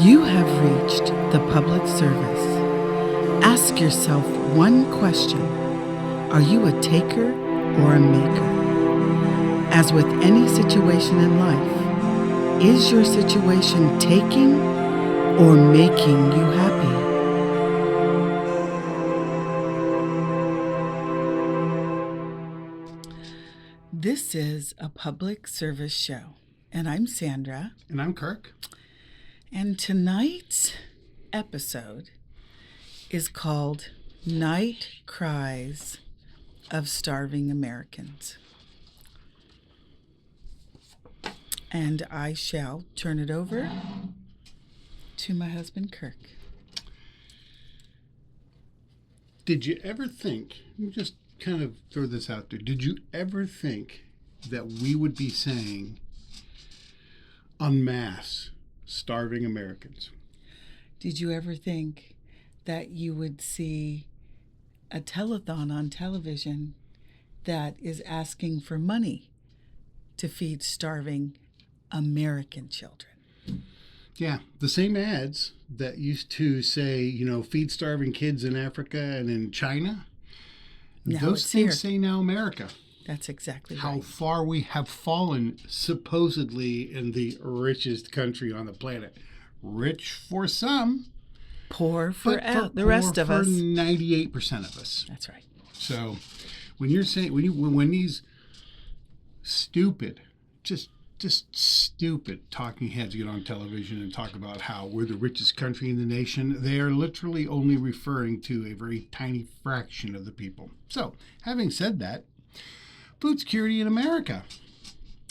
You have reached the public service. Ask yourself one question. Are you a taker or a maker? As with any situation in life, is your situation taking or making you happy? This is a public service show, and I'm Sandra. And I'm Kirk. And tonight's episode is called Night Cries of Starving Americans. And I shall turn it over to my husband, Kirk. Did you ever think, let me just kind of throw this out there, did you ever think that we would be saying en masse starving Americans? Did you ever think that you would see a telethon on television that is asking for money to feed starving American children? Yeah, the same ads that used to say, feed starving kids in Africa and in China. Now Those it's things here. say now America. That's exactly How right. far we have fallen, supposedly in the richest country on the planet. Rich for some, Poor for but the rest of us. For 98% of us. That's right. So, when you're saying when these stupid, just stupid talking heads get on television and talk about how we're the richest country in the nation, they are literally only referring to a very tiny fraction of the people. So, having said that, food security in America,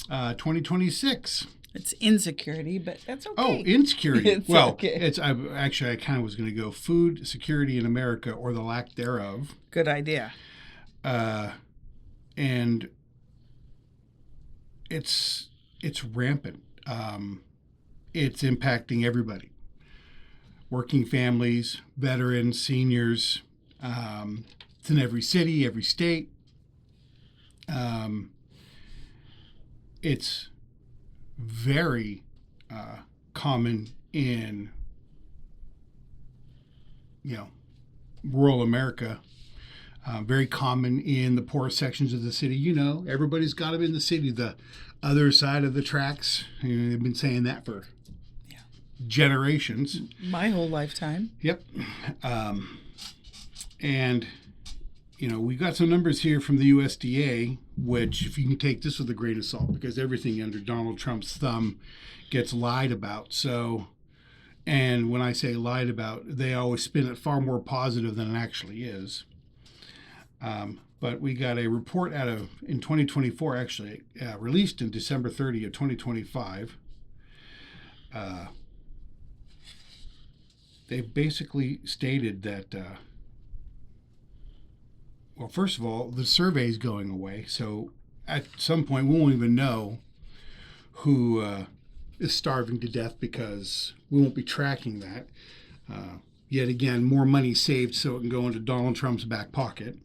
2026. It's insecurity, but that's okay. Oh, insecurity. It's well, okay. I kind of was going to go food security in America or the lack thereof. Good idea. And it's rampant. It's impacting everybody. Working families, veterans, seniors. It's in every city, every state. It's very common in, rural America. Very common in the poorest sections of the city. Everybody's got them in the city. The other side of the tracks. They've been saying that for generations. My whole lifetime. Yep. And we got some numbers here from the USDA, which if you can take this with a grain of salt, because everything under Donald Trump's thumb gets lied about. So, and when I say lied about, they always spin it far more positive than it actually is. But we got a report in 2024, actually, released in December 30 of 2025. They basically stated that, well, first of all, the survey is going away. So at some point, we won't even know who is starving to death because we won't be tracking that. Yet again, more money saved so it can go into Donald Trump's back pocket.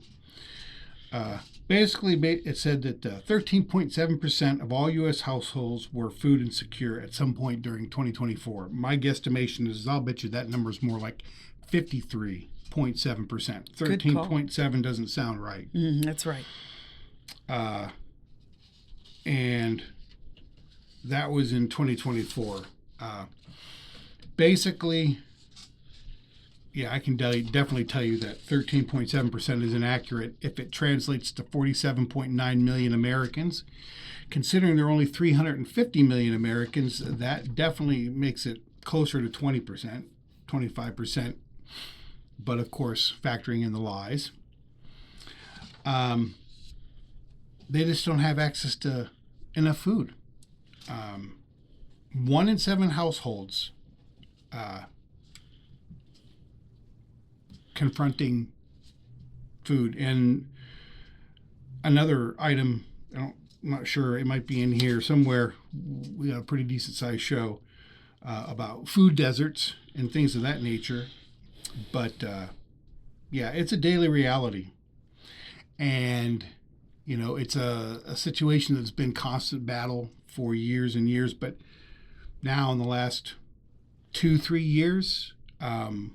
Basically, it said that 13.7% of all U.S. households were food insecure at some point during 2024. My guesstimation is I'll bet you that number is more like 53.7%. 13.7 doesn't sound right. That's right. And that was in 2024. Basically, I can definitely tell you that 13.7% is inaccurate if it translates to 47.9 million Americans. Considering there are only 350 million Americans, that definitely makes it closer to 20%, 25%. But of course, factoring in the lies. They just don't have access to enough food. 1 in 7 households confronting food. And another item, I'm not sure, it might be in here somewhere. We got a pretty decent sized show about food deserts and things of that nature. But it's a daily reality. And, it's a situation that's been constant battle for years and years. But now in the last 2-3 years, the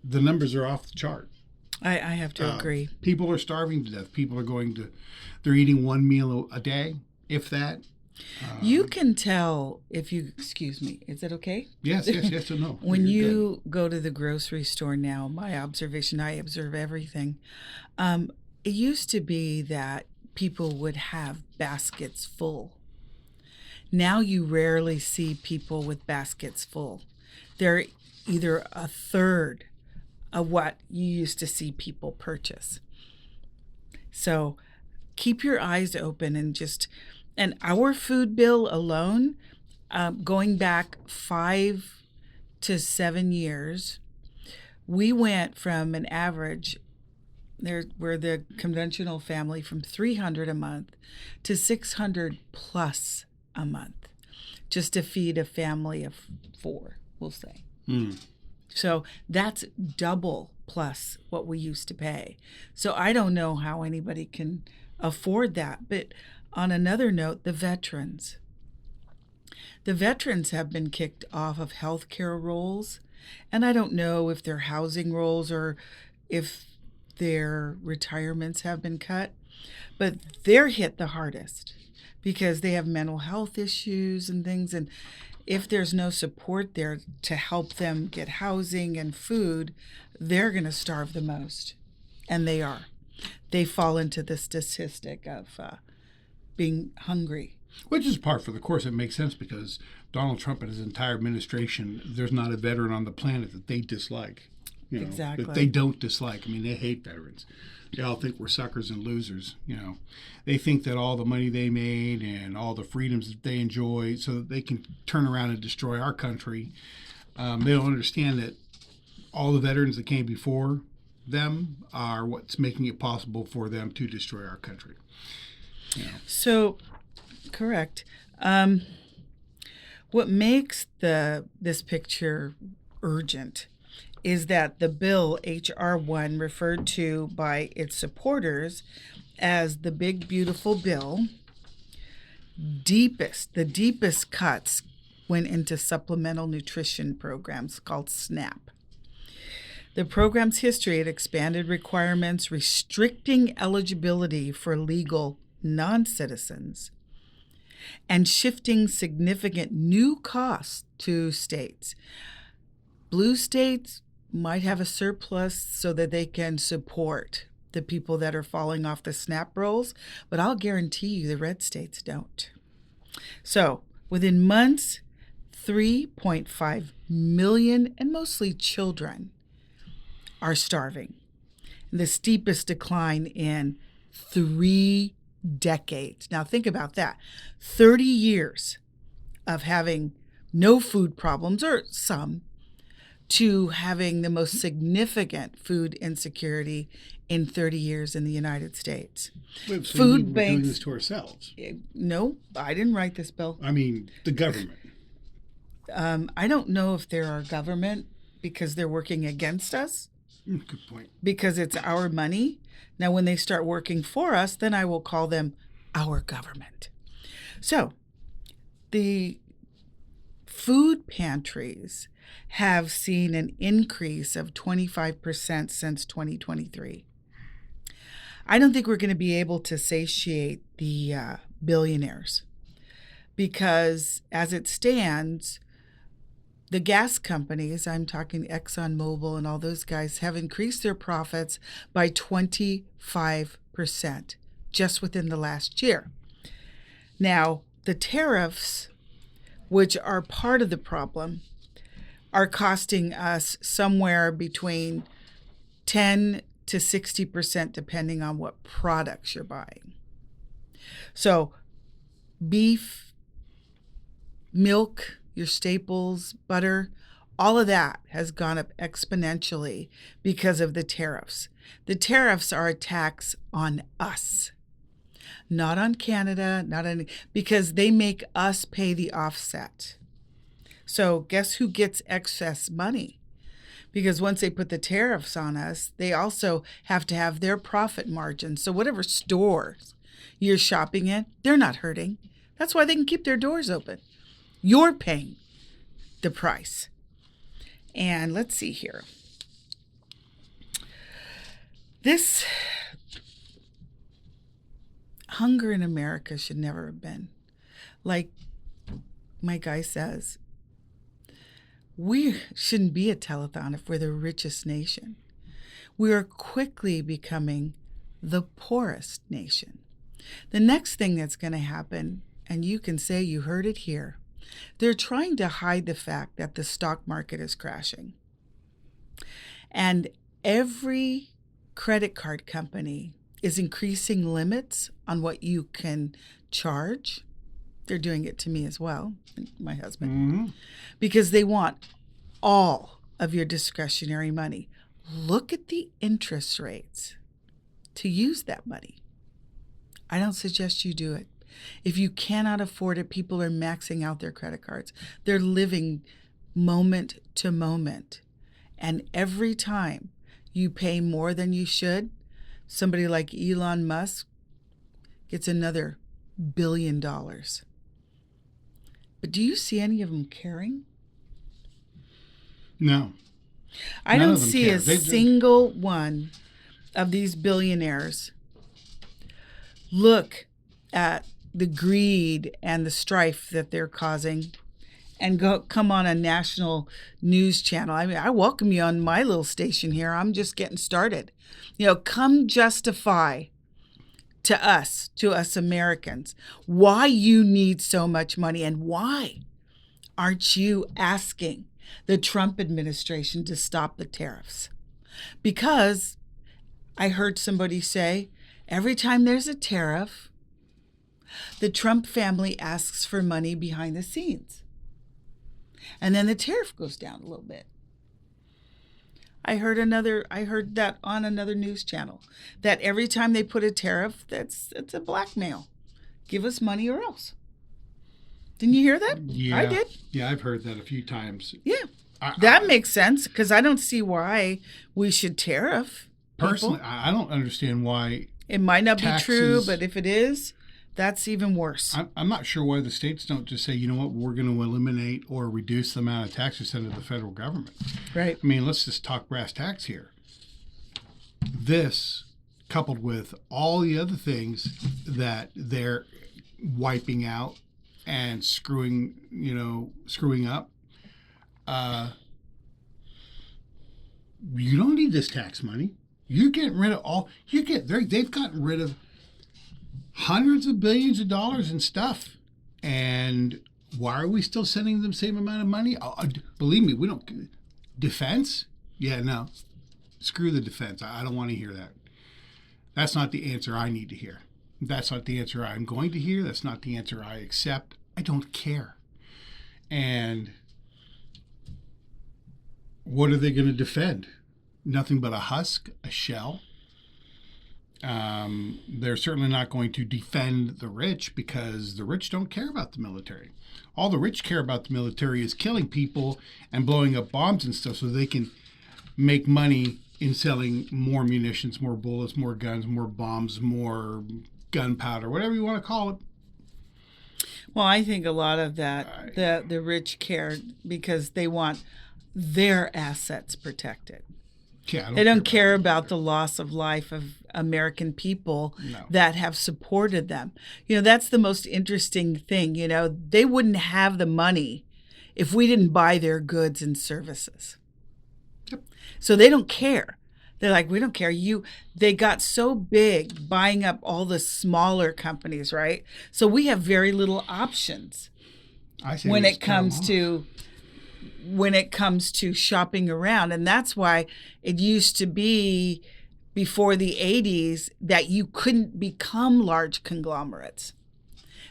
numbers are off the chart. I have to agree. People are starving to death. People are they're eating one meal a day, if that. You can tell if you, excuse me, is it okay? Yes, or no. When you go to the grocery store now, my observation, I observe everything. It used to be that people would have baskets full. Now you rarely see people with baskets full. They're either a third of what you used to see people purchase. So keep your eyes open and our food bill alone, going back 5 to 7 years, we went from an average, we're the conventional family, from $300 a month to $600 plus a month, just to feed a family of 4, we'll say. So that's double plus what we used to pay. So I don't know how anybody can afford that. But on another note, the veterans have been kicked off of healthcare rolls, and I don't know if their housing rolls or if their retirements have been cut, but they're hit the hardest because they have mental health issues and things, and if there's no support there to help them get housing and food, they're going to starve the most, and they are. They fall into the statistic of being hungry. Which is par for the course. It makes sense because Donald Trump and his entire administration, there's not a veteran on the planet that they dislike. Exactly. That they don't dislike. I mean, they hate veterans. They all think we're suckers and losers. They think that all the money they made and all the freedoms that they enjoy so that they can turn around and destroy our country. They don't understand that all the veterans that came before them are what's making it possible for them to destroy our country. So, correct. What makes this picture urgent is that the bill, H.R. 1, referred to by its supporters as the big, beautiful bill, the deepest cuts went into supplemental nutrition programs called SNAP. The program's history had expanded requirements restricting eligibility for legal non-citizens and shifting significant new costs to states. Blue states might have a surplus so that they can support the people that are falling off the SNAP rolls, but I'll guarantee you the red states don't. So within months, 3.5 million, and mostly children, are starving. The steepest decline in 3 decades. Now think about that. 30 years of having no food problems, or some, to having the most significant food insecurity in 30 years in the United States. Wait, so food banks. We're doing this to ourselves. No, I didn't write this bill. I mean, the government. I don't know if they're our government because they're working against us. Good point. Because it's our money. Now, when they start working for us, then I will call them our government. So, the food pantries have seen an increase of 25% since 2023. I don't think we're going to be able to satiate the billionaires because, as it stands, the gas companies, I'm talking ExxonMobil and all those guys, have increased their profits by 25% just within the last year. Now, the tariffs, which are part of the problem, are costing us somewhere between 10 to 60% depending on what products you're buying. So beef, milk, your staples, butter, all of that has gone up exponentially because of the tariffs. The tariffs are a tax on us, not on Canada, because they make us pay the offset. So guess who gets excess money? Because once they put the tariffs on us, they also have to have their profit margin. So whatever stores you're shopping in, they're not hurting. That's why they can keep their doors open. You're paying the price. And let's see here. This hunger in America should never have been. Like my guy says, we shouldn't be a telethon if we're the richest nation. We are quickly becoming the poorest nation. The next thing that's going to happen, and you can say you heard it here, they're trying to hide the fact that the stock market is crashing. And every credit card company is increasing limits on what you can charge. They're doing it to me as well, my husband, because they want all of your discretionary money. Look at the interest rates to use that money. I don't suggest you do it. If you cannot afford it, people are maxing out their credit cards. They're living moment to moment. And every time you pay more than you should, somebody like Elon Musk gets another $1 billion. But do you see any of them caring? No. I don't see a single one of these billionaires look at the greed and the strife that they're causing and come on a national news channel. I mean, I welcome you on my little station here. I'm just getting started. Come justify to us Americans, why you need so much money, and why aren't you asking the Trump administration to stop the tariffs? Because I heard somebody say, every time there's a tariff, the Trump family asks for money behind the scenes. And then the tariff goes down a little bit. I heard that on another news channel, that every time they put a tariff, it's a blackmail. Give us money or else. Didn't you hear that? Yeah. I did. Yeah, I've heard that a few times. Yeah. That makes sense, because I don't see why we should tariff people. Personally, I don't understand why. It might not be true, but if it is, that's even worse. I'm not sure why the states don't just say, you know what, we're going to eliminate or reduce the amount of taxes sent to the federal government. Right. I mean, let's just talk brass tacks here. This, coupled with all the other things that they're wiping out and screwing up, you don't need this tax money. You're getting rid of all. They've gotten rid of hundreds of billions of dollars in stuff, and why are we still sending them the same amount of money? Believe me, we don't. Defense? Yeah, no. Screw the defense. I don't want to hear that. That's not the answer I need to hear. That's not the answer I'm going to hear. That's not the answer I accept. I don't care. And what are they going to defend? Nothing but a husk, a shell. They're certainly not going to defend the rich, because the rich don't care about the military. All the rich care about the military is killing people and blowing up bombs and stuff so they can make money in selling more munitions, more bullets, more guns, more bombs, more gunpowder, whatever you want to call it. Well, I think a lot of that, the rich care because they want their assets protected. Yeah, they don't care about the loss of life of American people that have supported them. That's the most interesting thing. They wouldn't have the money if we didn't buy their goods and services. Yep. So they don't care. They're like, we don't care. They got so big buying up all the smaller companies, right? So we have very little options when it comes to shopping around. And that's why it used to be before the 80s that you couldn't become large conglomerates,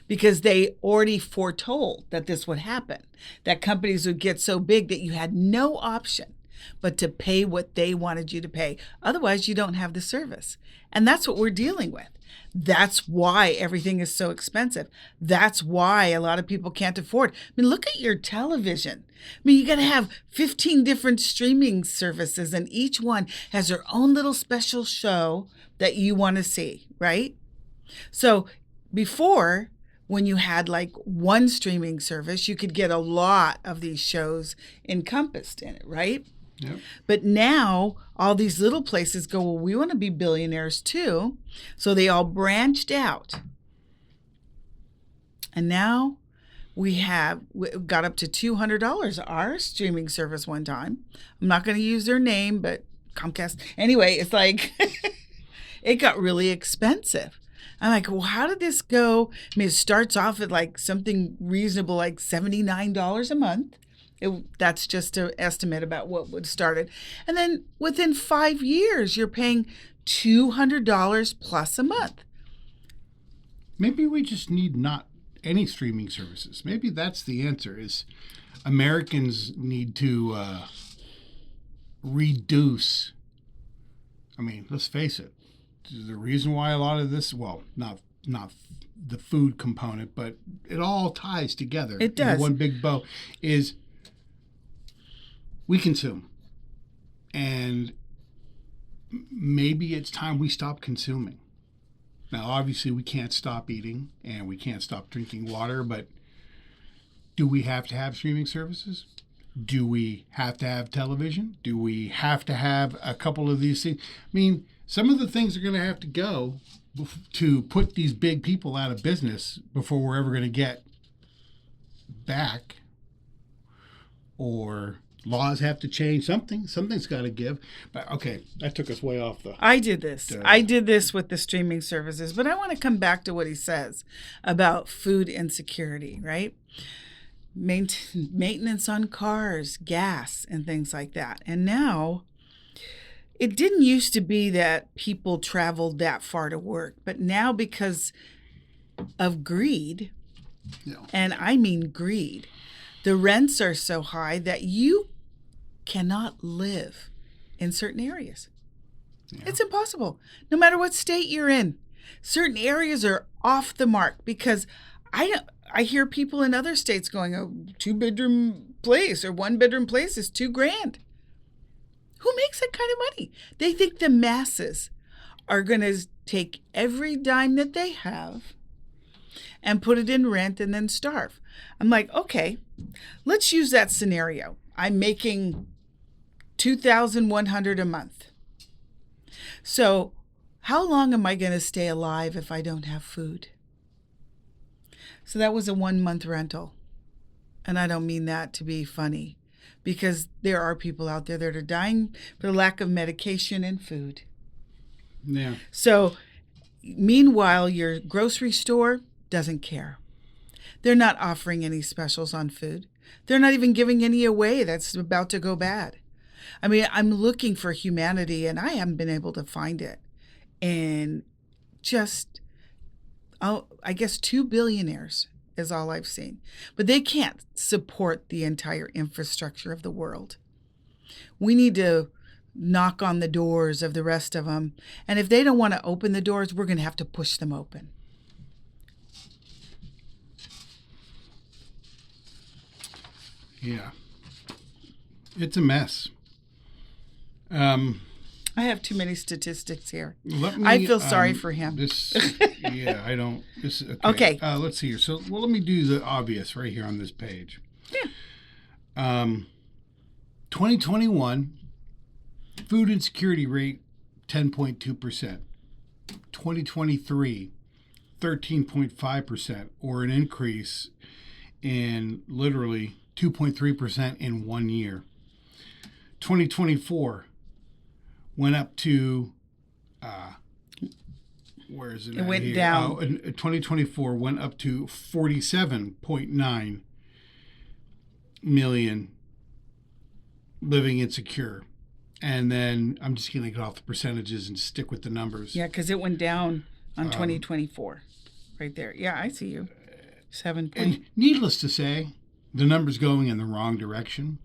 because they already foretold that this would happen, that companies would get so big that you had no option but to pay what they wanted you to pay. Otherwise, you don't have the service. And that's what we're dealing with. That's why everything is so expensive. That's why a lot of people can't afford. I mean, look at your television. I mean, you got to have 15 different streaming services, and each one has their own little special show that you want to see, right? So before, when you had like one streaming service, you could get a lot of these shows encompassed in it, right? Yep. But now all these little places go, well, we want to be billionaires too. So they all branched out. And now we got up to $200 our streaming service one time. I'm not going to use their name, but Comcast. Anyway, it's like it got really expensive. I'm like, well, how did this go? I mean, it starts off at like something reasonable, like $79 a month. That's just an estimate about what would start it. And then within 5 years, you're paying $200 plus a month. Maybe we just need not any streaming services. Maybe that's the answer, is Americans need to reduce. I mean, let's face it. The reason why a lot of this, well, not the food component, but it all ties together. It does. In one big bow is we consume. And maybe it's time we stop consuming. Now, obviously, we can't stop eating and we can't stop drinking water, but do we have to have streaming services? Do we have to have television? Do we have to have a couple of these things? I mean, some of the things are going to have to go to put these big people out of business before we're ever going to get back. Or laws have to change. Something's got to give. But okay, that took us way off the... I did this with the streaming services, but I want to come back to what he says about food insecurity, right? Maintenance on cars, gas, and things like that. And now, it didn't used to be that people traveled that far to work, but now because of greed, and I mean greed, the rents are so high that you cannot live in certain areas. Yeah. It's impossible, no matter what state you're in. Certain areas are off the mark because I hear people in other states going, a 2-bedroom place or 1-bedroom place is $2,000. Who makes that kind of money? They think the masses are going to take every dime that they have and put it in rent and then starve. I'm like, okay, let's use that scenario. I'm making $2,100 a month. So how long am I going to stay alive if I don't have food? So that was a 1-month rental. And I don't mean that to be funny, because there are people out there that are dying for the lack of medication and food. Yeah. So meanwhile, your grocery store doesn't care. They're not offering any specials on food. They're not even giving any away that's about to go bad. I mean, I'm looking for humanity, and I haven't been able to find it. And just, I guess 2 billionaires is all I've seen. But they can't support the entire infrastructure of the world. We need to knock on the doors of the rest of them. And if they don't want to open the doors, we're going to have to push them open. Yeah. It's a mess. I have too many statistics here. Me, I feel sorry for him. I don't. Okay. Let's see here. So, let me do the obvious right here on this page. Yeah. 2021, food insecurity rate, 10.2%. 2023, 13.5%, or an increase in literally 2.3% in 1 year. 2024 went up to, where is it? It went down. 2024 went up to 47.9 million living insecure. And then I'm just going to get off the percentages and stick with the numbers. Yeah, because it went down on 2024. Right there. Yeah, I see you. 7 point. And needless to say, the number's going in the wrong direction.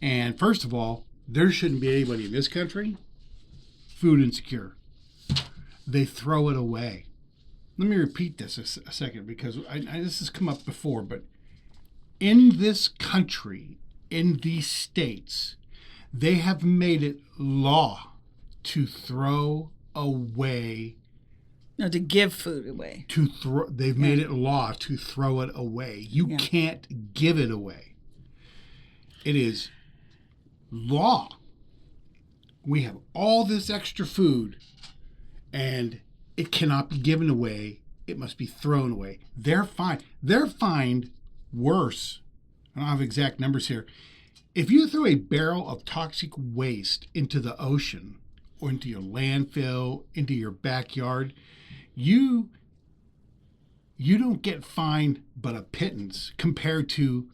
And first of all, there shouldn't be anybody in this country food insecure. They throw it away. Let me repeat this a second, because this has come up before, but in this country, in these states, they have made it law to throw away No, to give food away. They've made it law to throw it away. You can't give it away. It is law. We have all this extra food, and it cannot be given away. It must be thrown away. They're fined worse. I don't have exact numbers here. If you throw a barrel of toxic waste into the ocean or into your landfill, into your backyard, you don't get fined but a pittance compared to,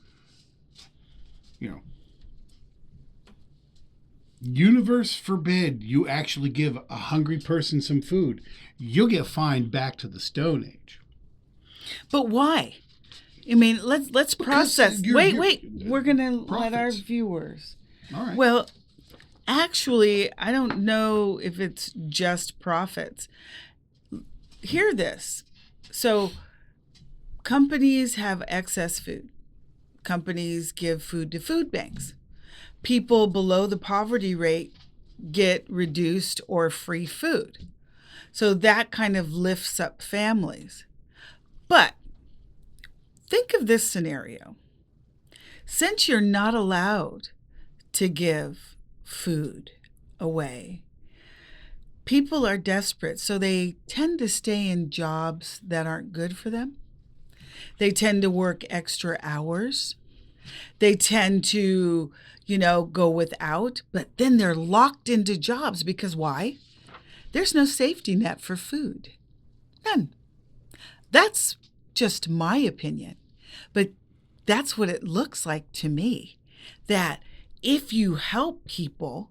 universe forbid you actually give a hungry person some food. You'll get fined back to the Stone Age. But why? I mean, let's process. Wait. We're going to let our viewers. All right. Well, actually, I don't know if it's just profits. Hear this. So, companies have excess food. Companies give food to food banks. People below the poverty rate get reduced or free food. So that kind of lifts up families. But think of this scenario. Since you're not allowed to give food away, people are desperate, so they tend to stay in jobs that aren't good for them. They tend to work extra hours. They tend to, go without, but then they're locked into jobs because why? There's no safety net for food. None. That's just my opinion. But that's what it looks like to me. That if you help people,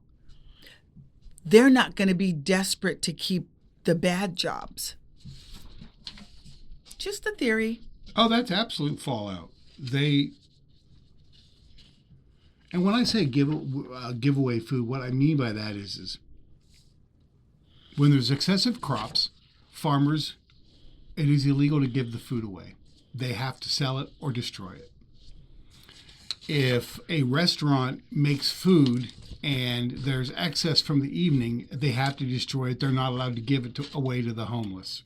they're not going to be desperate to keep the bad jobs. Just a theory. Oh, that's absolute fallout. And when I say give away food, what I mean by that is when there's excessive crops, farmers, it is illegal to give the food away. They have to sell it or destroy it. If a restaurant makes food and there's excess from the evening, they have to destroy it. They're not allowed to give it away to the homeless.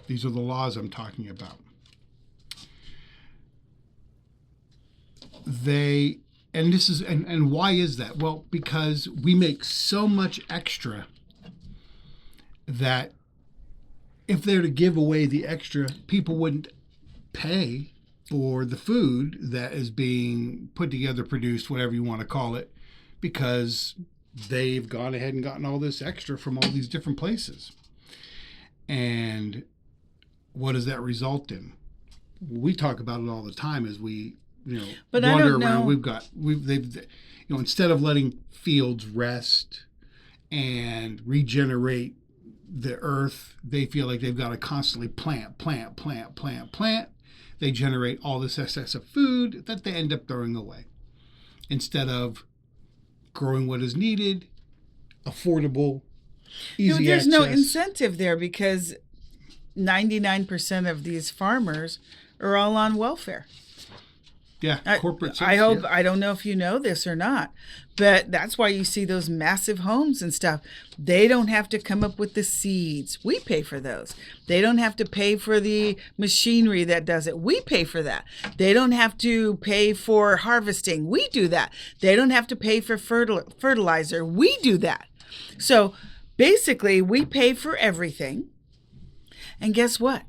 These are the laws I'm talking about. And why is that? Well, because we make so much extra that if they're to give away the extra, people wouldn't pay for the food that is being put together, produced, whatever you want to call it, because they've gone ahead and gotten all this extra from all these different places. And what does that result in? We talk about it all the time as we but wander I don't around. know. Instead of letting fields rest and regenerate the earth, they feel like they've got to constantly plant. They generate all this excess of food that they end up throwing away instead of growing what is needed, affordable, easy There's access. no incentive there because 99% of these farmers are all on welfare. Yeah, corporate. I don't know if you know this or not, but that's why you see those massive homes and stuff. They don't have to come up with the seeds. We pay for those. They don't have to pay for the machinery that does it. We pay for that. They don't have to pay for harvesting. We do that. They don't have to pay for fertilizer. We do that. So basically, we pay for everything. And guess what?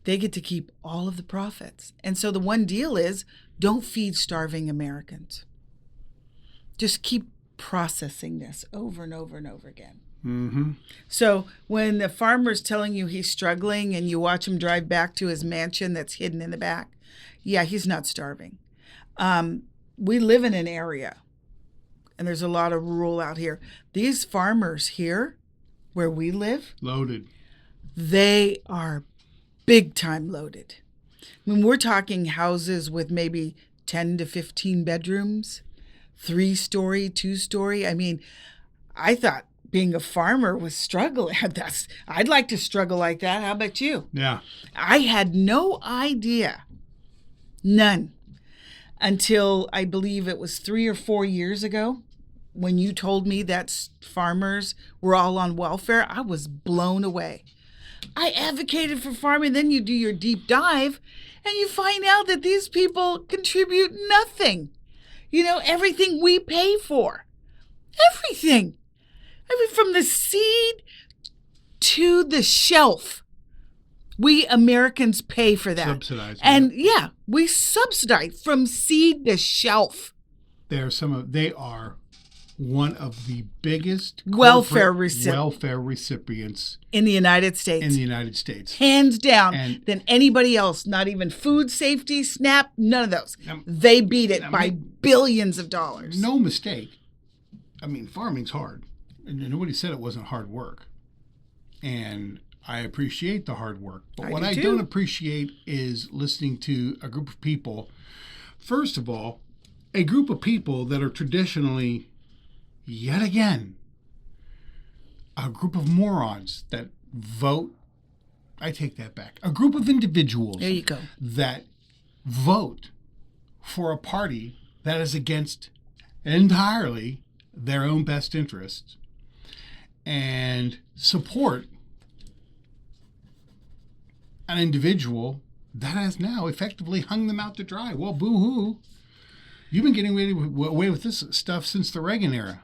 They get to keep all of the profits. And so the one deal is don't feed starving Americans. Just keep processing this over and over and over again. Mm-hmm. So when the farmer's telling you he's struggling and you watch him drive back to his mansion that's hidden in the back, yeah, he's not starving. We live in an area, and there's a lot of rural out here. These farmers here, where we live, loaded. They are big time loaded. I mean, we're talking houses with maybe 10 to 15 bedrooms, 3-story, 2-story. I mean, I thought being a farmer was struggling. I'd like to struggle like that. How about you? Yeah. I had no idea, none, until I believe it was 3 or 4 years ago. when you told me that farmers were all on welfare, I was blown away. I advocated for farming. Then you do your deep dive and you find out that these people contribute nothing. Everything we pay for. Everything. I mean, from the seed to the shelf. We Americans pay for that. Subsidize. And we subsidize from seed to shelf. They are one of the biggest welfare recipients in the United States. Hands down, than anybody else. Not even food safety, SNAP, none of those. They beat it by billions of dollars. No mistake. I mean, farming's hard. And nobody said it wasn't hard work. And I appreciate the hard work. But what I don't appreciate is listening to a group of people. First of all, a group of people that are traditionally, yet again, a group of morons that vote. I take that back. A group of individuals there you go. That vote for a party that is against entirely their own best interests and support an individual that has now effectively hung them out to dry. Well, boo-hoo. You've been getting away with this stuff since the Reagan era.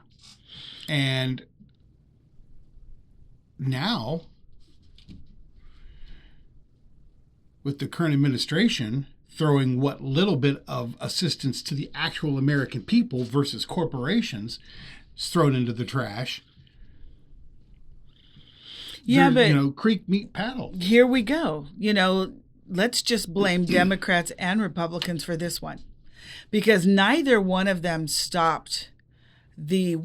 And now, with the current administration throwing what little bit of assistance to the actual American people versus corporations is thrown into the trash. Yeah, but creek meet paddle. Here we go. Let's just blame Democrats and Republicans for this one, because neither one of them stopped the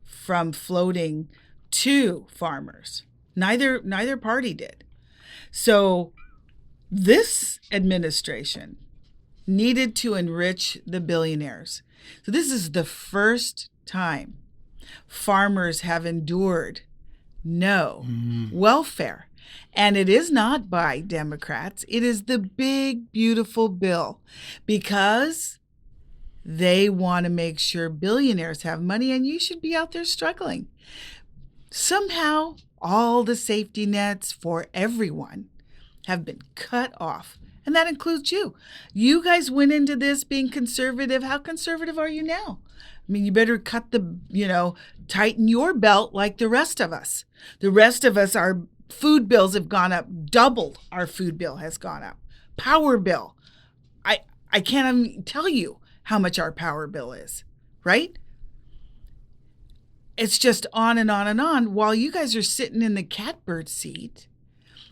from floating to farmers. Neither party did. So this administration needed to enrich the billionaires. So this is the first time farmers have endured no welfare. And it is not by Democrats. It is the big, beautiful bill, because they want to make sure billionaires have money, and you should be out there struggling. Somehow, all the safety nets for everyone have been cut off. And that includes you. You guys went into this being conservative. How conservative are you now? I mean, you better tighten your belt like the rest of us. The rest of us, our food bills have gone up. Double our food bill has gone up. Power bill. I can't even tell you how much our power bill is, right? It's just on and on and on, while you guys are sitting in the catbird seat,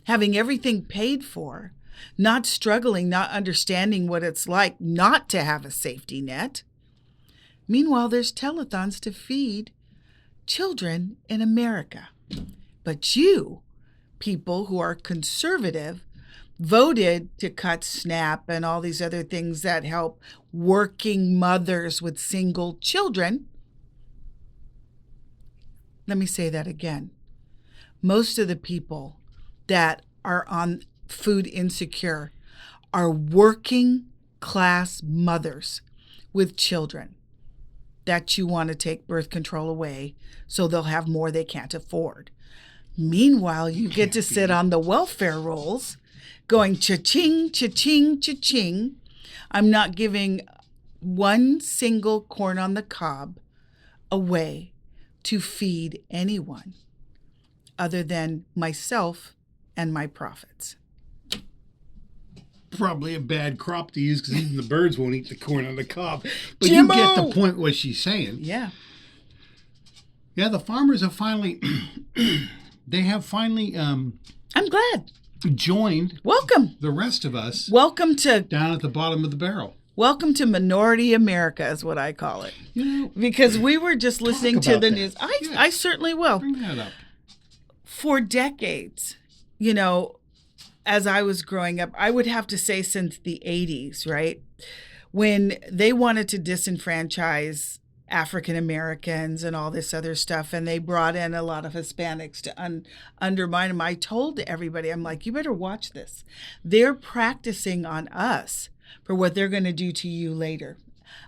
having everything paid for, not struggling, not understanding what it's like not to have a safety net. Meanwhile, there's telethons to feed children in America. But you, people who are conservative, voted to cut SNAP and all these other things that help working mothers with single children. Let me say that again. Most of the people that are on food insecure are working class mothers with children that you want to take birth control away so they'll have more they can't afford. Meanwhile, you get to sit on the welfare rolls going cha-ching, cha-ching, cha-ching. I'm not giving one single corn on the cob away to feed anyone other than myself and my profits. Probably a bad crop to use, because even the birds won't eat the corn on the cob. But Jimbo! You get the point what she's saying. Yeah. Yeah, the farmers have finally, I'm glad. Joined. Welcome. The rest of us. Welcome to. Down at the bottom of the barrel. Welcome to Minority America is what I call it. Because we were just listening to the news. I certainly will. Bring that up. For decades, as I was growing up, I would have to say since the 80s, right? When they wanted to disenfranchise African Americans and all this other stuff, and they brought in a lot of Hispanics to undermine them. I told everybody, I'm like, you better watch this. They're practicing on us for what they're going to do to you later.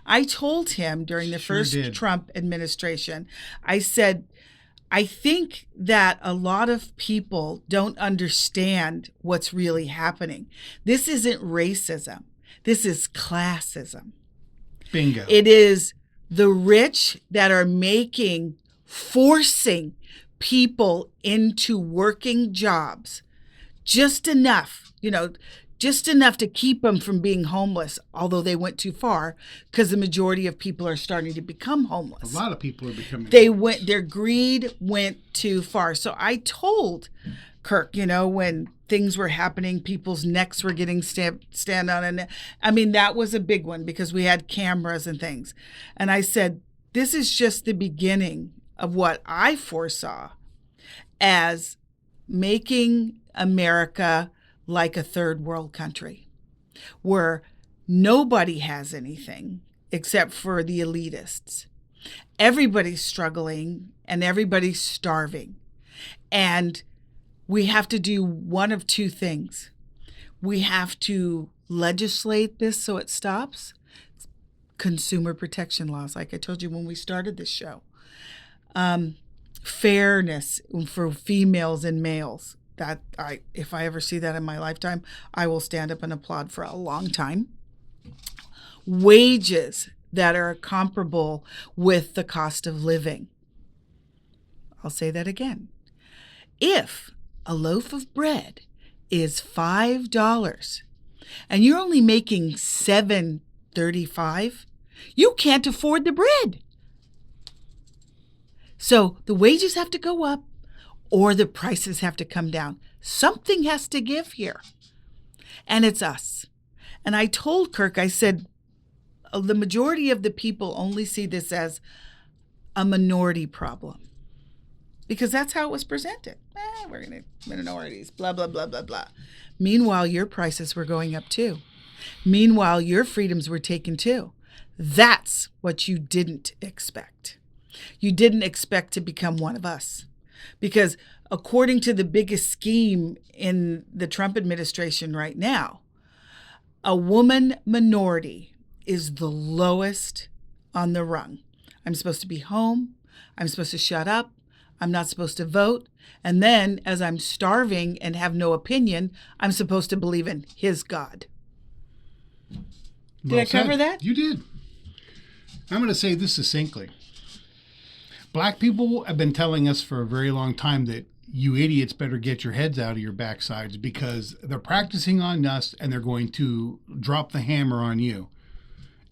I told him during the first Trump administration, I said, I think that a lot of people don't understand what's really happening. This isn't racism. This is classism. Bingo. It is the rich that are forcing people into working jobs just enough, just enough to keep them from being homeless, although they went too far, because the majority of people are starting to become homeless. A lot of people are becoming homeless. Their greed went too far. So I told Kirk, when things were happening, people's necks were getting stand on. And I mean, that was a big one because we had cameras and things. And I said, this is just the beginning of what I foresaw as making America like a third world country where nobody has anything except for the elitists. Everybody's struggling and everybody's starving. And we have to do one of two things. We have to legislate this so it stops. Consumer protection laws, like I told you when we started this show. Fairness for females and males. If I ever see that in my lifetime, I will stand up and applaud for a long time. Wages that are comparable with the cost of living. I'll say that again. If a loaf of bread is $5 and you're only making $7.35, you can't afford the bread. So the wages have to go up or the prices have to come down. Something has to give here. And it's us. And I told Kirk, I said, the majority of the people only see this as a minority problem. Because that's how it was presented. We're going to minorities, blah, blah, blah, blah, blah. Meanwhile, your prices were going up too. Meanwhile, your freedoms were taken too. That's what you didn't expect. You didn't expect to become one of us. Because according to the biggest scheme in the Trump administration right now, a woman minority is the lowest on the rung. I'm supposed to be home. I'm supposed to shut up. I'm not supposed to vote. And then, as I'm starving and have no opinion, I'm supposed to believe in his God. Did I cover that? You did. I'm going to say this succinctly. Black people have been telling us for a very long time that you idiots better get your heads out of your backsides because they're practicing on us and they're going to drop the hammer on you.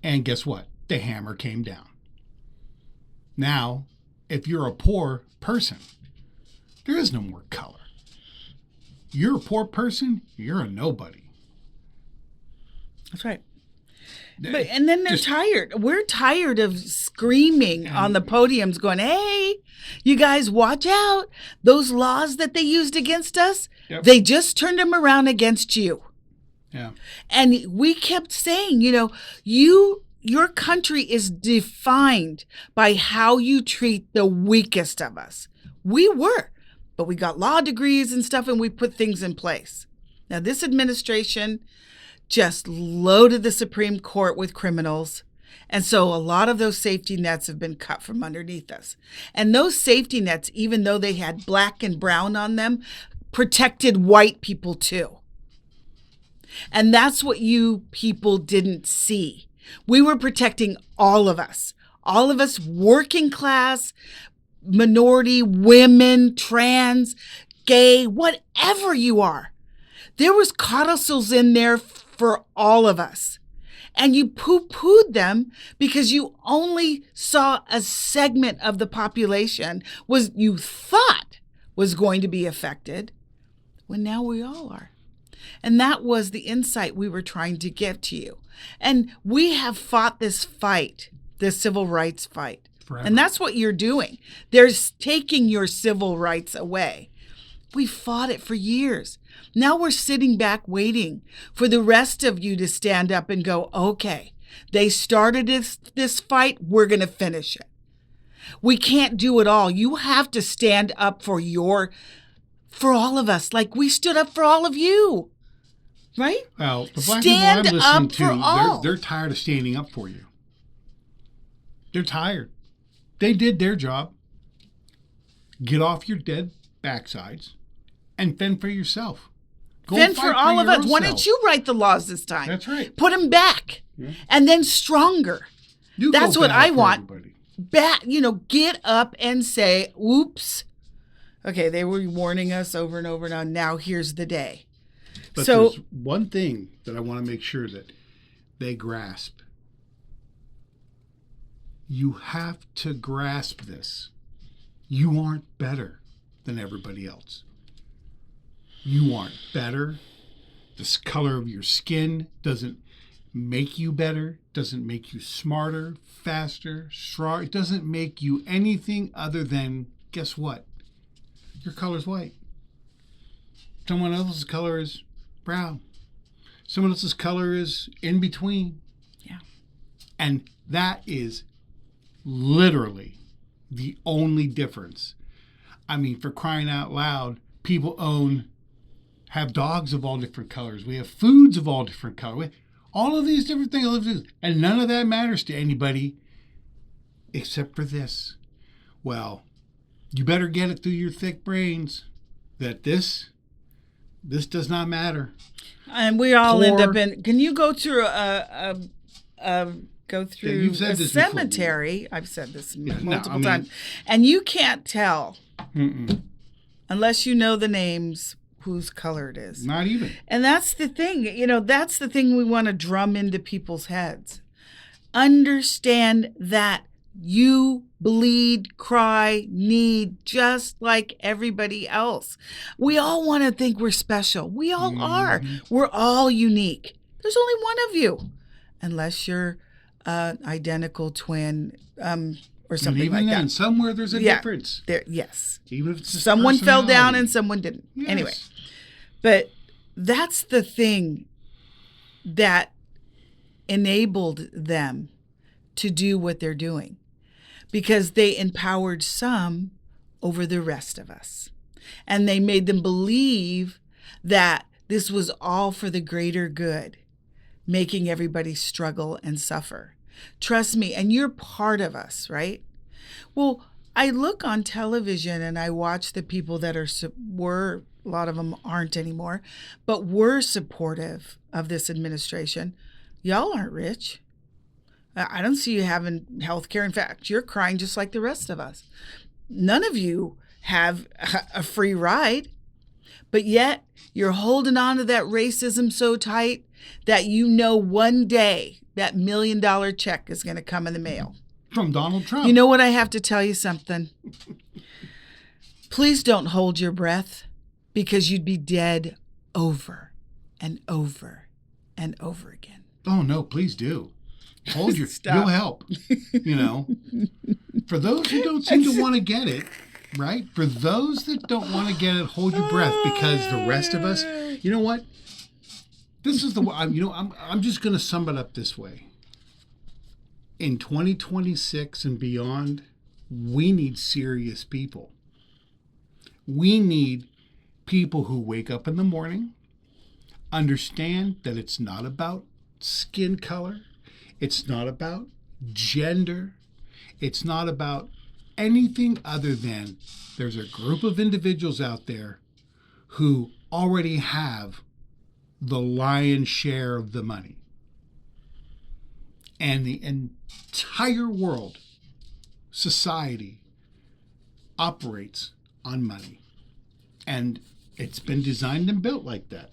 And guess what? The hammer came down. Now, if you're a poor person, there is no more color. You're a poor person, you're a nobody. That's right. And then they're tired. We're tired of screaming on the podiums going, hey, you guys watch out. Those laws that they used against us, they just turned them around against you. Yeah. And we kept saying, your country is defined by how you treat the weakest of us. We were, but we got law degrees and stuff and we put things in place. Now, this administration just loaded the Supreme Court with criminals. And so a lot of those safety nets have been cut from underneath us. And those safety nets, even though they had black and brown on them, protected white people too. And that's what you people didn't see. We were protecting all of us working class, minority, women, trans, gay, whatever you are. There was codicils in there for all of us. And you poo-pooed them because you only saw a segment of the population you thought was going to be affected, when now we all are. And that was the insight we were trying to give to you. And we have fought this fight, this civil rights fight. Forever. And that's what you're doing. They're taking your civil rights away. We fought it for years. Now we're sitting back waiting for the rest of you to stand up and go, okay, they started this fight, we're going to finish it. We can't do it all. You have to stand up for all of us, like we stood up for all of you. Right? Well, the black stand people I'm listening up for all. They're tired of standing up for you. They're tired. They did their job. Get off your dead backsides and fend for yourself. Go Fend for all of us. Why self. don't you write the laws this time? That's right. Put them back. Yeah. And then stronger. That's what I want. Back, get up and say, oops. Okay, they were warning us over and over now here's the day. But so there's one thing that I want to make sure that they grasp. You have to grasp this. You aren't better than everybody else. You aren't better. The color of your skin doesn't make you better, doesn't make you smarter, faster, stronger. It doesn't make you anything other than, guess what? Your color's white. Someone else's color is brown. Someone else's color is in between. Yeah. And that is literally the only difference. I mean, for crying out loud, people have dogs of all different colors. We have foods of all different colors. All of these different things. And none of that matters to anybody except for this. Well, you better get it through your thick brains that this does not matter. And we all end up in. Can you go through you've said a this cemetery? Before. I've said this multiple times, and you can't tell unless you know the names whose color it is. Not even. And that's the thing. That's the thing we want to drum into people's heads. Understand that you bleed, cry, need just like everybody else. We all want to think we're special. We all are. We're all unique. There's only one of you, unless you're identical twin or something even like then, that. Somewhere there's a difference. Yes. Even if it's someone fell down and someone didn't. Yes. Anyway, but that's the thing that enabled them to do what they're doing, because they empowered some over the rest of us. And they made them believe that this was all for the greater good, making everybody struggle and suffer. Trust me, and you're part of us, right? Well, I look on television and I watch the people that were, a lot of them aren't anymore, but were supportive of this administration. Y'all aren't rich. I don't see you having health care. In fact, you're crying just like the rest of us. None of you have a free ride, but yet you're holding on to that racism so tight that one day that $1 million check is going to come in the mail. From Donald Trump. You know what? I have to tell you something. Please don't hold your breath, because you'd be dead over and over and over again. Oh, no, please do. Hold your, you'll help, For those who don't seem to want to get it, right? For those that don't want to get it, hold your breath, because the rest of us, you know what? This is I'm just going to sum it up this way. In 2026 and beyond, we need serious people. We need people who wake up in the morning, understand that it's not about skin color. It's not about gender. It's not about anything other than there's a group of individuals out there who already have the lion's share of the money. And the entire world, society, operates on money. And it's been designed and built like that.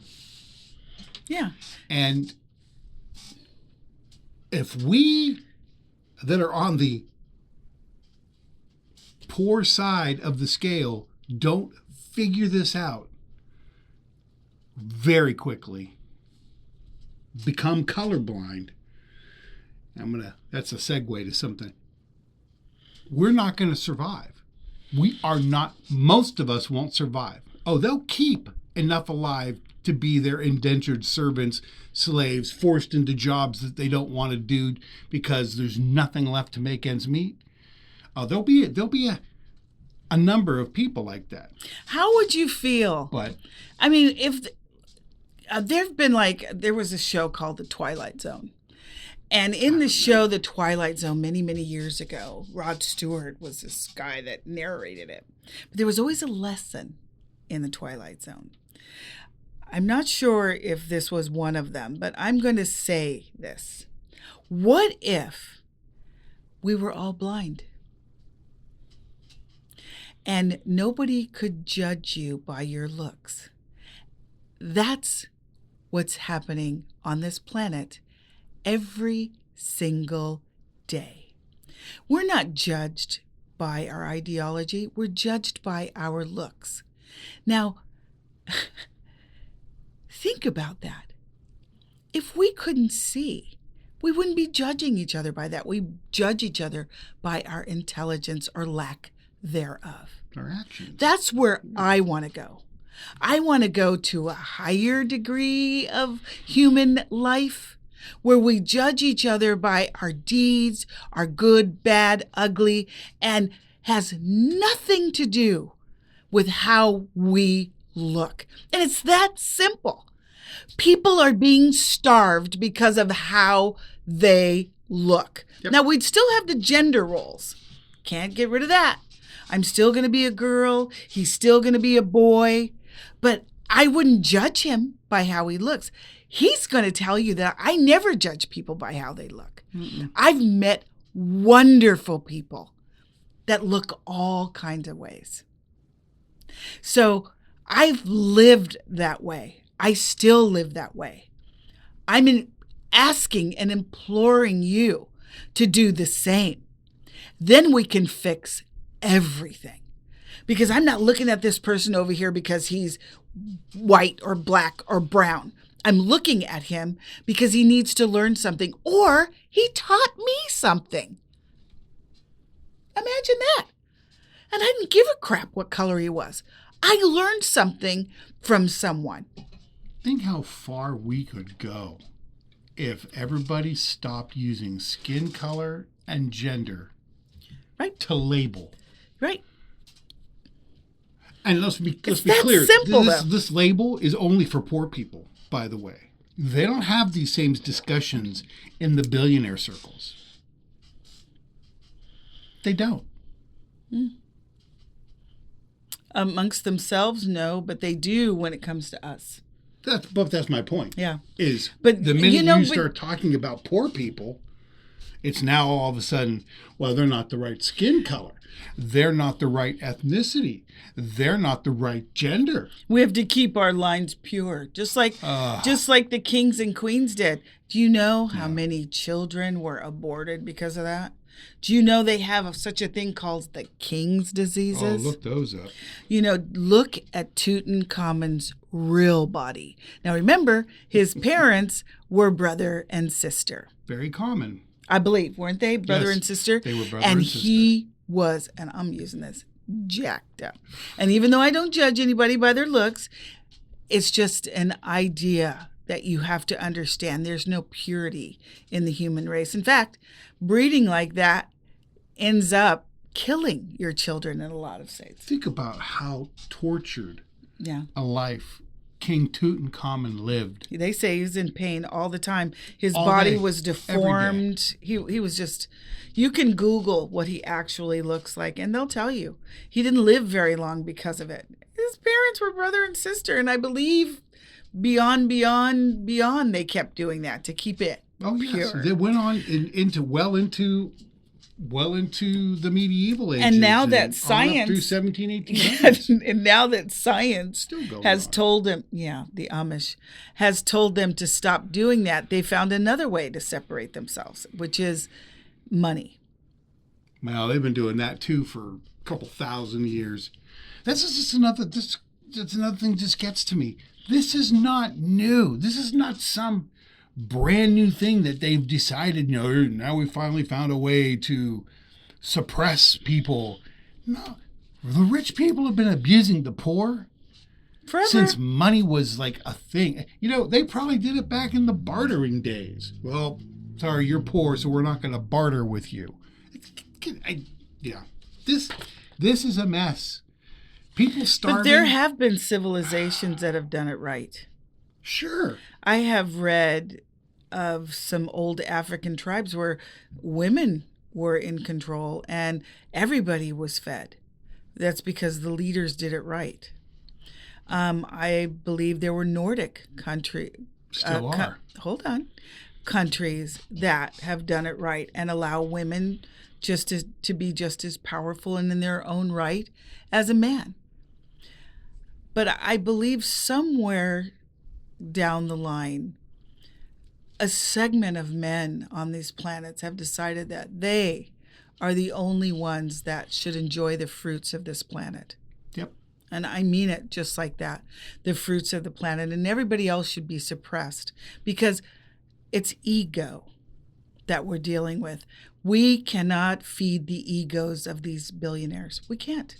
Yeah. And if we that are on the poor side of the scale don't figure this out very quickly, become colorblind, that's a segue to something. We're not going to survive. We are not, most of us won't survive. Oh, they'll keep enough alive to be their indentured servants, slaves, forced into jobs that they don't want to do because there's nothing left to make ends meet. There'll be a number of people like that. How would you feel? But I mean, if there've been there was a show called The Twilight Zone, And in the show, The Twilight Zone, many, many years ago, Rod Stewart was this guy that narrated it. But there was always a lesson in The Twilight Zone. I'm not sure if this was one of them, but I'm going to say this. What if we were all blind? And nobody could judge you by your looks. That's what's happening on this planet every single day. We're not judged by our ideology. We're judged by our looks. Now, think about that. If we couldn't see, we wouldn't be judging each other by that. We judge each other by our intelligence or lack thereof. Our actions. That's where I want to go. I want to go to a higher degree of human life where we judge each other by our deeds, our good, bad, ugly, and has nothing to do with how we look. And it's that simple. People are being starved because of how they look. Yep. Now, we'd still have the gender roles. Can't get rid of that. I'm still going to be a girl. He's still going to be a boy. But I wouldn't judge him by how he looks. He's going to tell you that I never judge people by how they look. Mm-mm. I've met wonderful people that look all kinds of ways. So I've lived that way. I still live that way. I'm asking and imploring you to do the same. Then we can fix everything. Because I'm not looking at this person over here because he's white or black or brown. I'm looking at him because he needs to learn something or he taught me something. Imagine that. And I didn't give a crap what color he was. I learned something from someone. Think how far we could go if everybody stopped using skin color and gender to label. Right. And let's be clear. Simple, this label is only for poor people, by the way. They don't have these same discussions in the billionaire circles. They don't. Amongst themselves, no, but they do when it comes to us. That's my point. Yeah. But the minute you start talking about poor people, it's now all of a sudden, well, they're not the right skin color. They're not the right ethnicity. They're not the right gender. We have to keep our lines pure, just like the kings and queens did. Do you know how many children were aborted because of that? Do you know they have such a thing called the king's diseases? Oh, look those up. Look at Tutankhamun's real body. Now, remember, his parents were brother and sister. Very common. I believe, weren't they? Brother and sister? They were brother and sister. And he was, and I'm using this, jacked up. And even though I don't judge anybody by their looks, it's just an idea that you have to understand. There's no purity in the human race. In fact, breeding like that ends up killing your children in a lot of states. Think about how tortured a life King Tutankhamun lived. They say he was in pain all the time. His all body day, was deformed. He was just, you can Google what he actually looks like and they'll tell you. He didn't live very long because of it. His parents were brother and sister, and I believe beyond they kept doing that to keep it pure. Yes. They went on into the medieval ages. And now that science, up through 17, 1800s. and now that science has told them, the Amish has told them to stop doing that, they found another way to separate themselves, which is money. Well, they've been doing that too for a couple thousand years. That's another thing just gets to me. This is not new. This is not some brand new thing that they've decided, now we finally found a way to suppress people. No, the rich people have been abusing the poor forever, since money was like a thing. They probably did it back in the bartering days. Well, sorry, you're poor, so we're not going to barter with you. This is a mess. People starving. But there have been civilizations that have done it right. Sure. I have read of some old African tribes where women were in control and everybody was fed. That's because the leaders did it right. I believe there were Nordic Still are. countries that have done it right and allow women to be just as powerful and in their own right as a man. But I believe somewhere down the line, a segment of men on these planets have decided that they are the only ones that should enjoy the fruits of this planet. Yep. And I mean it just like that, the fruits of the planet. And everybody else should be suppressed because it's ego that we're dealing with. We cannot feed the egos of these billionaires. We can't.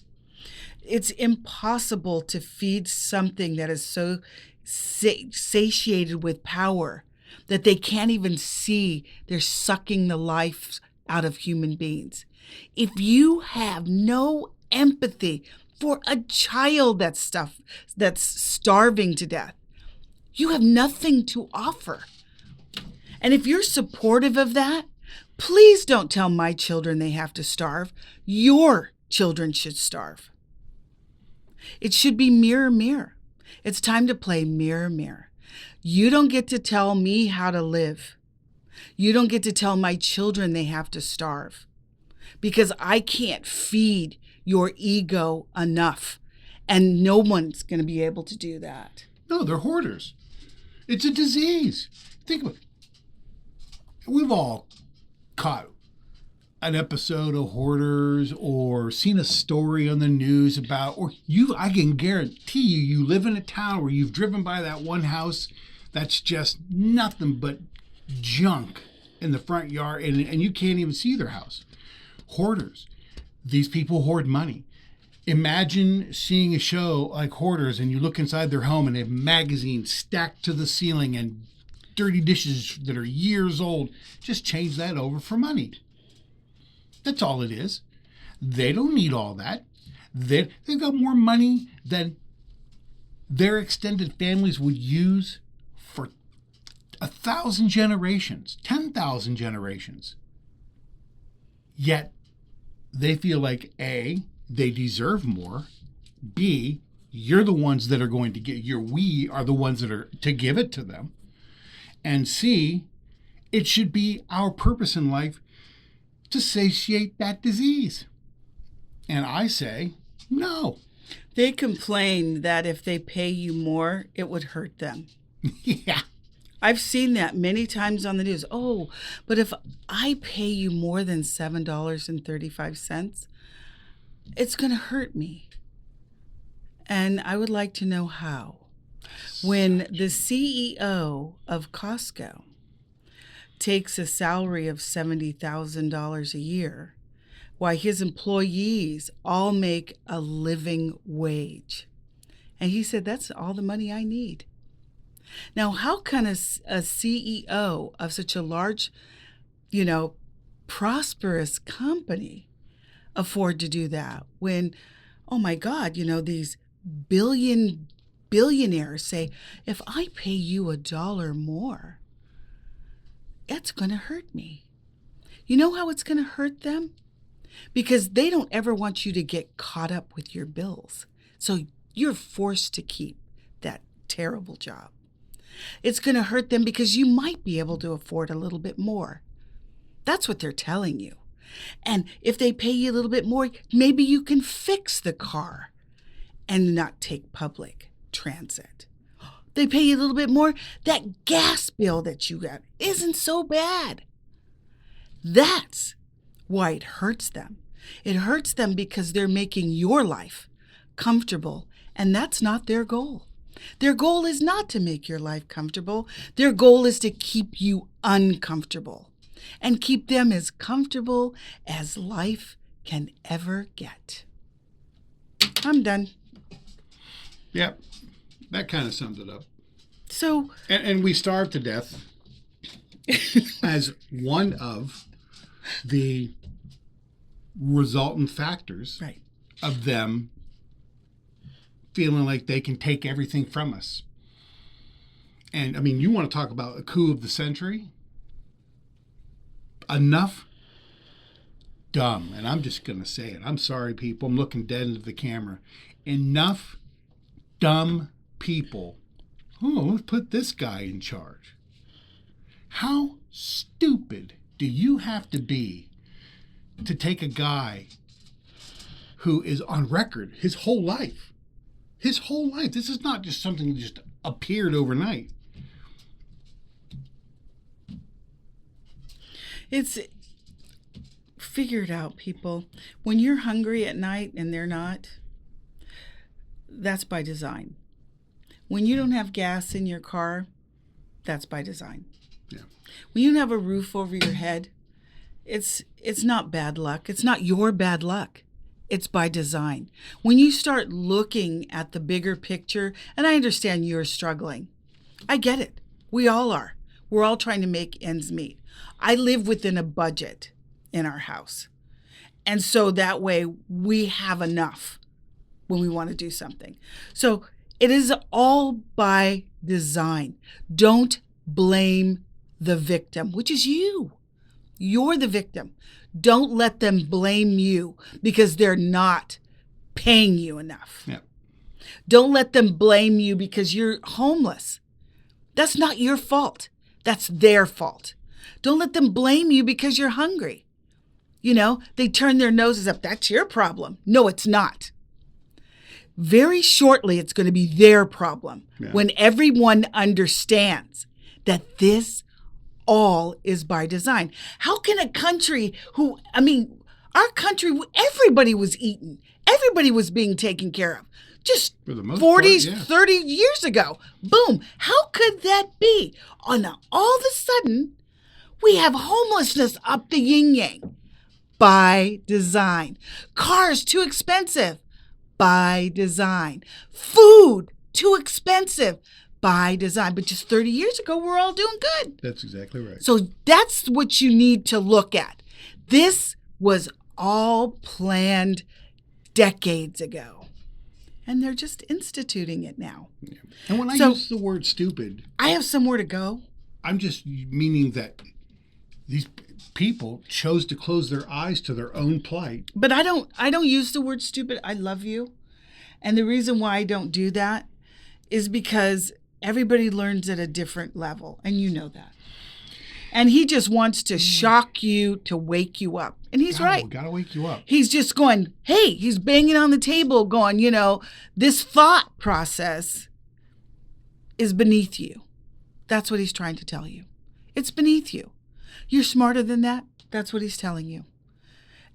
It's impossible to feed something that is so satiated with power that they can't even see they're sucking the life out of human beings. If you have no empathy for a child that's starving to death, you have nothing to offer. And if you're supportive of that, please don't tell my children they have to starve. Your children should starve. It should be mirror, mirror. It's time to play mirror, mirror. You don't get to tell me how to live. You don't get to tell my children they have to starve because I can't feed your ego enough. And no one's going to be able to do that. No, they're hoarders. It's a disease. Think about it. We've all caught an episode of Hoarders or seen a story on the news about, I can guarantee you live in a town where you've driven by that one house that's just nothing but junk in the front yard and you can't even see their house. Hoarders. These people hoard money. Imagine seeing a show like Hoarders and you look inside their home and they have magazines stacked to the ceiling and dirty dishes that are years old. Just change that over for money. That's all it is. They don't need all that. They've got more money than their extended families would use for 1,000 generations, 10,000 generations. Yet they feel like A, they deserve more. B, you're the ones that are going to we are the ones that are to give it to them. And C, it should be our purpose in life to satiate that disease. And I say, no. They complain that if they pay you more, it would hurt them. Yeah. I've seen that many times on the news. Oh, but if I pay you more than $7.35, it's going to hurt me. And I would like to know how. When the CEO of Costco takes a salary of $70,000 a year, while his employees all make a living wage. And he said, that's all the money I need. Now, how can a CEO of such a large, prosperous company afford to do that when, oh my God, these billionaires say, if I pay you $1 more, it's going to hurt me. You know how it's going to hurt them? Because they don't ever want you to get caught up with your bills. So you're forced to keep that terrible job. It's going to hurt them because you might be able to afford a little bit more. That's what they're telling you. And if they pay you a little bit more, maybe you can fix the car and not take public transit. They pay you a little bit more, that gas bill that you got isn't so bad. That's why it hurts them. It hurts them because they're making your life comfortable, and that's not their goal. Their goal is not to make your life comfortable. Their goal is to keep you uncomfortable and keep them as comfortable as life can ever get. I'm done. Yep. That kind of summed it up. So, and we starve to death as one of the resultant factors right. of them feeling like they can take everything from us. And I mean, you want to talk about a coup of the century? Enough dumb, and I'm just going to say it. I'm sorry, people. I'm looking dead into the camera. Enough dumb people. Oh, let's put this guy in charge. How stupid do you have to be to take a guy who is on record his whole life? His whole life. This is not just something that just appeared overnight. It's figure it out, people. When you're hungry at night and they're not, that's by design. When you don't have gas in your car, that's by design. Yeah. When you don't have a roof over your head, it's not bad luck. It's not your bad luck. It's by design. When you start looking at the bigger picture, and I understand you're struggling. I get it. We all are. We're all trying to make ends meet. I live within a budget in our house. And so that way we have enough when we want to do something. So it is all by design. Don't blame the victim, which is you. You're the victim. Don't let them blame you because they're not paying you enough. Yeah. Don't let them blame you because you're homeless. That's not your fault. That's their fault. Don't let them blame you because you're hungry. You know, they turn their noses up. That's your problem. No, it's not. Very shortly, it's going to be their problem when everyone understands that this all is by design. How can a country our country, everybody was eating. Everybody was being taken care of. Just 40s, 30 years ago. Boom. How could that be? Oh, now, all of a sudden, we have homelessness up the yin-yang. By design. Cars too expensive. By design. Food too expensive. By design. But just 30 years ago, we're all doing good. That's exactly right. So that's what you need to look at. This was all planned decades ago. And they're just instituting it now. Yeah. And when I use the word stupid, I have somewhere to go. I'm just meaning that these people chose to close their eyes to their own plight. But I don't use the word stupid. I love you. And the reason why I don't do that is because everybody learns at a different level. And you know that. And he just wants to shock you, to wake you up. And he's right. Got to wake you up. He's just going, hey, he's banging on the table going, this thought process is beneath you. That's what he's trying to tell you. It's beneath you. You're smarter than that. That's what he's telling you.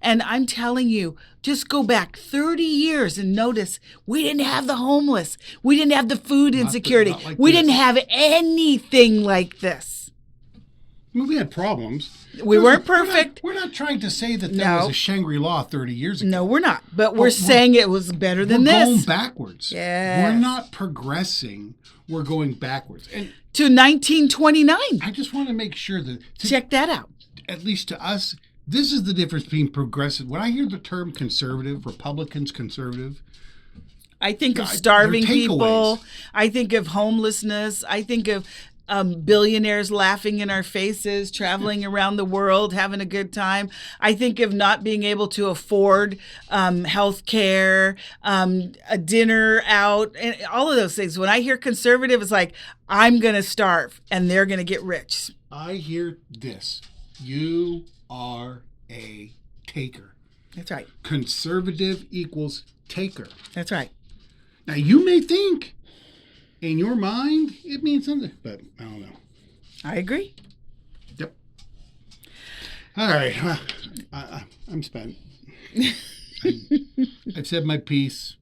And I'm telling you, just go back 30 years and notice we didn't have the homeless. We didn't have the food insecurity. We didn't have anything like this. We had problems. We weren't perfect. We're not trying to say that was a Shangri-La 30 years ago. No, we're not. But we're saying it was better than this. We're going backwards. Yes. We're not progressing. We're going backwards. And to 1929. I just want to make sure that... Check that out. At least to us, this is the difference between progressive. When I hear the term conservative, Republicans conservative... I think of starving people. I think of homelessness. I think of billionaires laughing in our faces, traveling around the world, having a good time. I think of not being able to afford health care, a dinner out, and all of those things. When I hear conservative, it's like, I'm going to starve and they're going to get rich. I hear this. You are a taker. That's right. Conservative equals taker. That's right. Now, you may think in your mind it means something, but I don't know. I agree. Yep. All right. I'm spent. I've said my piece,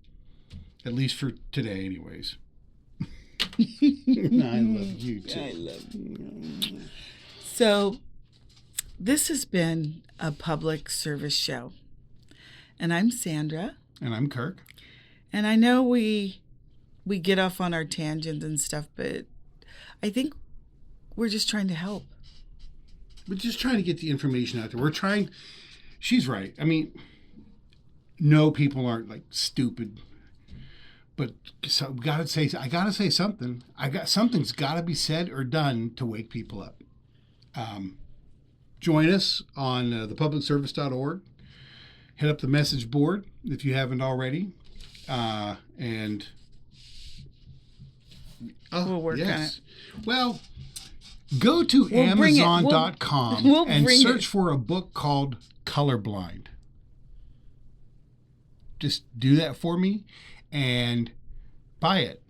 at least for today, anyways. I love you, too. I love you. So, this has been a public service show. And I'm Sandra. And I'm Kirk. And I know we get off on our tangents and stuff, but I think we're just trying to help. We're just trying to get the information out there. She's right. I mean, no, people aren't like stupid, But so I gotta say something. Something's got to be said or done to wake people up. Join us on thepublicservice.org. Hit up the message board if you haven't already, and we'll work on it. Well, go to Amazon.com and search for a book called Colorblind. Just do that for me and buy it.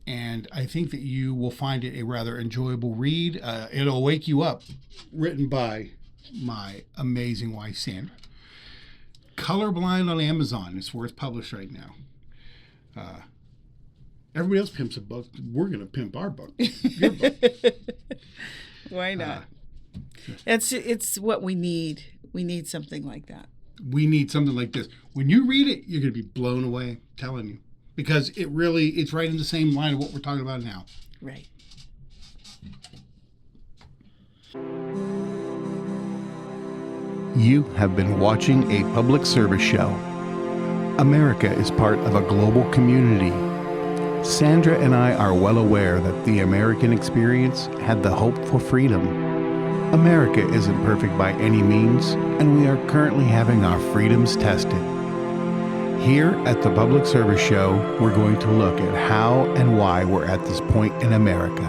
And I think that you will find it a rather enjoyable read. It'll wake you up. Written by my amazing wife, Sandra. Colorblind on Amazon. It's where it's published right now. Everybody else pimps a book. We're going to pimp our book. Your book. Why not? It's what we need. We need something like that. We need something like this. When you read it, you're going to be blown away. I'm telling you. Because it's right in the same line of what we're talking about now. Right. You have been watching a public service show. America is part of a global community. Sandra and I are well aware that the American experience had the hope for freedom. America isn't perfect by any means, and we are currently having our freedoms tested. Here at the Public Service Show, we're going to look at how and why we're at this point in America.